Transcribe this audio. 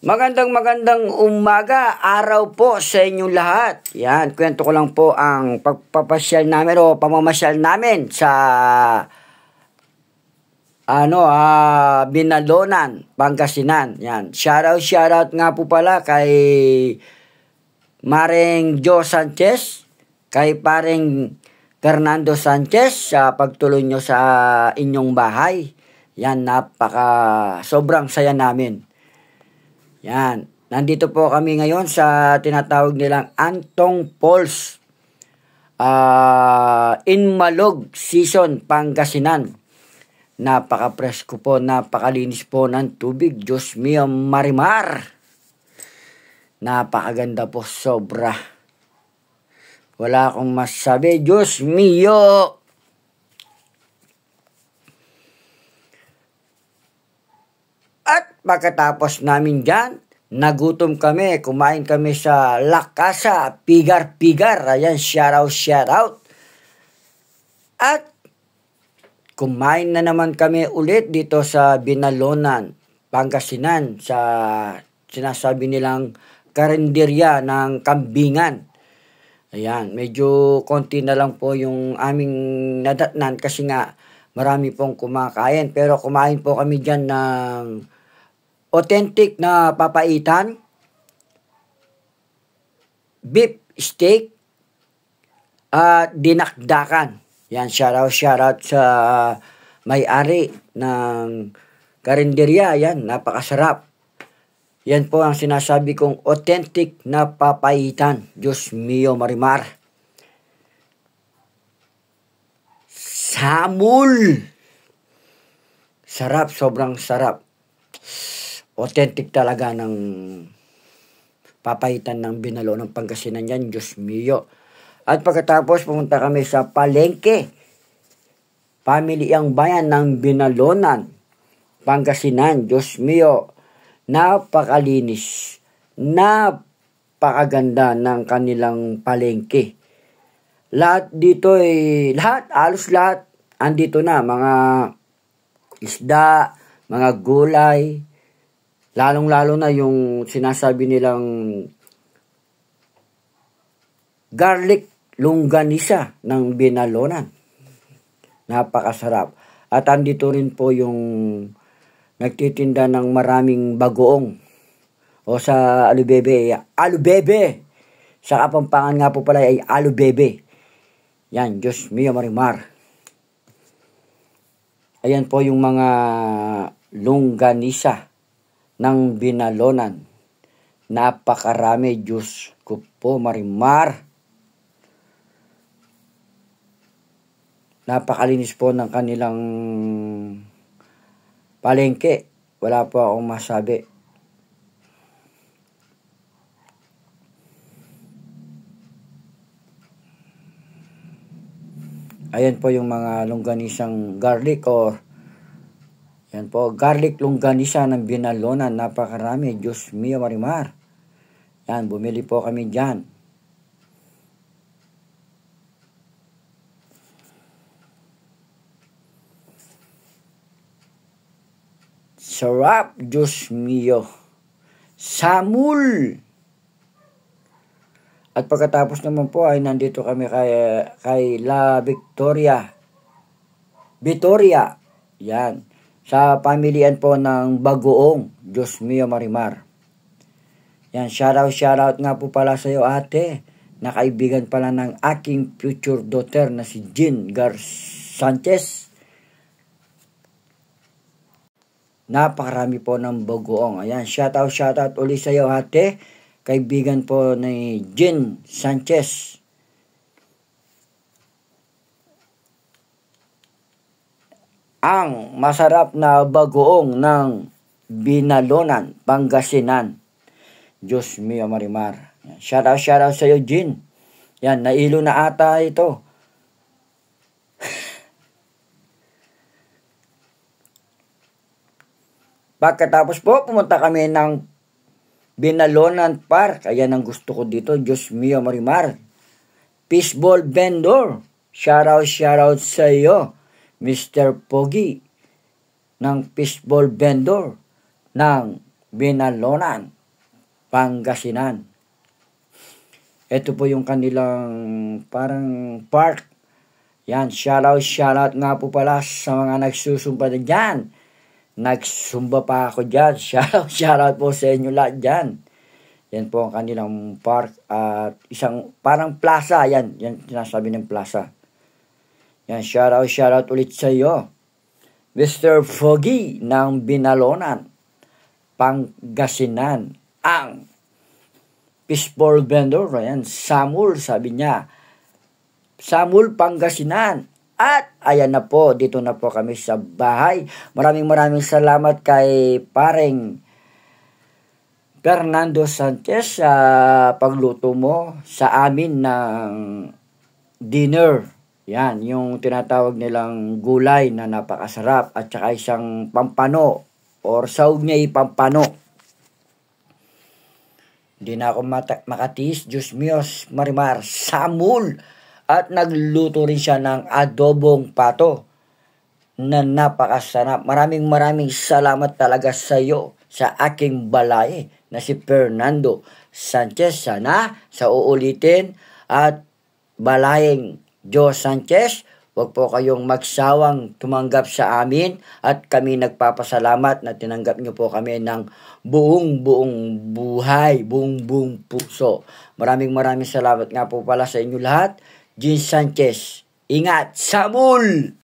Magandang umaga, araw po sa inyong lahat. Yan, kwento ko lang po ang pagpapasyal namin o pamamasyal namin sa Binalonan, Pangasinan. Yan, shoutout nga po pala kay Maring Joe Sanchez, kay Paring Fernando Sanchez sa pagtuloy nyo sa inyong bahay. Yan, sobrang saya namin. Yan, nandito po kami ngayon sa tinatawag nilang Antong Falls, Inmalog Season, Pangasinan. Napaka-presko po, napakalinis po ng tubig. Diyos mio, marimar. Napakaganda po, sobra. Wala akong masabi, Diyos mio. At pagkatapos namin dyan, nagutom kami, kumain kami sa La Casa, Pigar. Ayan, shoutout. At kumain na naman kami ulit dito sa Binalonan, Pangasinan, sa sinasabi nilang karinderya ng kambingan. Ayan, medyo konti na lang po yung aming nadatnan kasi nga marami pong kumakain. Pero kumain po kami dyan ng authentic na papaitan, beef steak, at dinakdakan. Yan, shoutout sa may-ari ng karinderya. Yan, napakasarap. Yan po ang sinasabi kong authentic na papaitan. Diyos mio, marimar. Samul! Sarap, sobrang sarap. Authentic talaga ng papaitan ng Binalonan, Pangasinan yan, Diyos mio. At pagkatapos pumunta kami sa palengke, pamilyang bayan ng Binalonan, Pangasinan, Diyos mio. Napakalinis, napakaganda ng kanilang palengke. Lahat dito halos lahat, andito na, mga isda, mga gulay, lalong-lalo na yung sinasabi nilang garlic longganisa ng Binalonan. Napakasarap. At andito rin po yung nagtitinda ng maraming bagoong o sa alubebe. Sa Kapampangan nga po pala ay alubebe. Yan, Diyos mio, marimar. Ayan po yung mga longganisa ng Binalonan. Napakarami, Diyos ko po, marimar. Napakalinis po ng kanilang palengke. Wala po akong masabi. Ayan po yung mga longganisang garlic or yan po, garlic longganisa ng Binalonan. Napakarami, Diyos mio, marimar. Yan, bumili po kami dyan. Sarap, Diyos mio. Samul! At pagkatapos naman po ay nandito kami kay La Victoria. Yan. Sa pamilian po ng Bagoong, Diyos mio, marimar. Yan, shoutout nga po pala sa iyo, ate. Nakaibigan pala ng aking future daughter na si Jean Gar Sanchez. Napakarami po ng bagoong. Ayan, shoutout ulit sa iyo, ate. Kaibigan po ni Jean Sanchez. Ang masarap na bagoong ng Binalonan, Pangasinan. Diyos mio, marimar. Shoutout sa iyo, Jean. Yan, nailo na ata ito. Pagkatapos po, pumunta kami ng Binalonan Park. Ayan ang gusto ko dito. Diyos mio, marimar. Fishball vendor. Shoutout sa iyo, Mr. Pogi, ng fishball vendor ng Binalonan, Pangasinan. Ito po yung kanilang parang park. Yan, shoutout nga po pala sa mga nagsusumba na dyan. Nagsumba pa ako dyan. Shoutout po sa inyo lahat dyan. Yan po ang kanilang park at isang parang plaza. Yan sinasabi ng plaza. Yan, shoutout ulit sa iyo. Mr. Foggy ng Binalonan, Pangasinan. Ang fishball vendor. Yan, Samul, sabi niya. Samul, Pangasinan. At ayan na po, dito na po kami sa bahay. Maraming salamat kay paring Fernando Sanchez sa pagluto mo sa amin ng dinner. Yan, yung tinatawag nilang gulay na napakasarap at saka isang pampano or sahog niya pampano. Hindi na ako makatiis. Diyos mio, Marimar, Samul. At nagluto rin siya ng adobong pato na napakasarap. Maraming salamat talaga sa iyo sa aking balay na si Fernando Sanchez. Sana sa uulitin at balayeng Joe Sanchez, huwag po kayong magsawang tumanggap sa amin at kami nagpapasalamat na tinanggap niyo po kami ng buong buhay, buong puso. Maraming salamat nga po pala sa inyo lahat. Jean Sanchez, ingat, Samul!